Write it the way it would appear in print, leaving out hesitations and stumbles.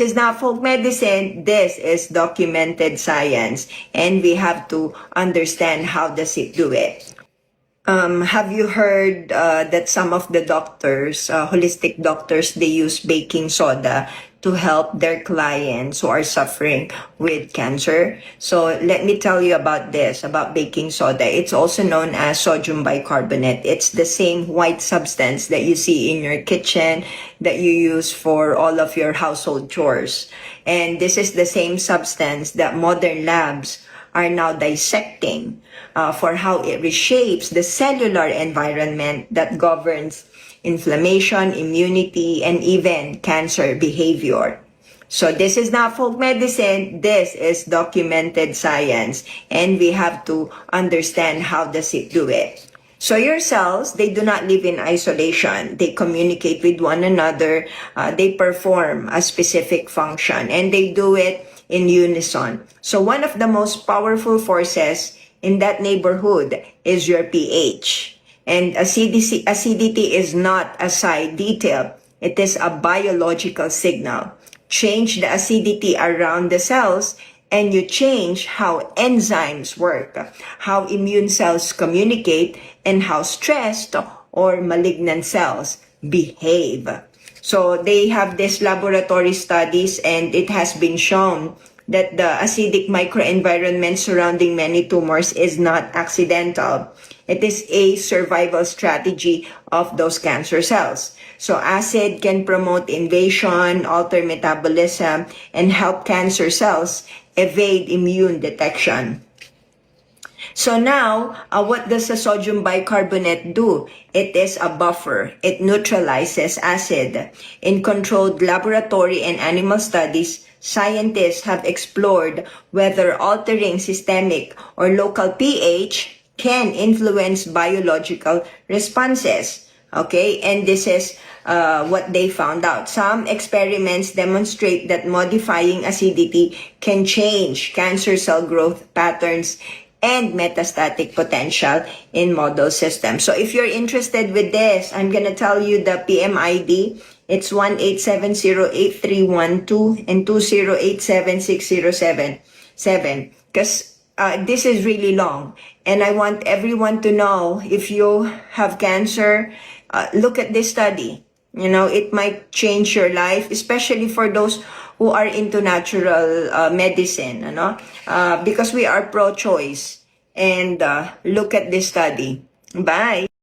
This is not folk medicine, this is documented science, and we have to understand how does it do it. Have you heard that some of the doctors, holistic doctors, they use baking soda to help their clients who are suffering with cancer? So let me tell you about this, about baking soda. It's also known as sodium bicarbonate. It's the same white substance that you see in your kitchen that you use for all of your household chores. And this is the same substance that modern labs are now dissecting for how it reshapes the cellular environment that governs inflammation, immunity, and even cancer behavior. So this is not folk medicine, this is documented science, and we have to understand how does it do it. So your cells, they do not live in isolation. They communicate with one another. They perform a specific function, and they do it in unison. So one of the most powerful forces in that neighborhood is your pH. And acidity is not a side detail. It is a biological signal. Change the acidity around the cells and you change how enzymes work, how immune cells communicate, and how stressed or malignant cells behave. So they have these laboratory studies, and it has been shown that the acidic microenvironment surrounding many tumors is not accidental. It is a survival strategy of those cancer cells. So acid can promote invasion, alter metabolism, and help cancer cells evade immune detection. So now, what does the sodium bicarbonate do? It is a buffer. It neutralizes acid. In controlled laboratory and animal studies, scientists have explored whether altering systemic or local pH can influence biological responses. Okay, and this is what they found out. Some experiments demonstrate that modifying acidity can change cancer cell growth patterns and metastatic potential in model systems. So if you're interested with this, I'm going to tell you the PMID. It's 1870831 and 2087607 because this is really long. And I want everyone to know, if you have cancer, look at this study. You know, it might change your life, especially for those who are into natural medicine, you know, because we are pro-choice. And look at this study. Bye.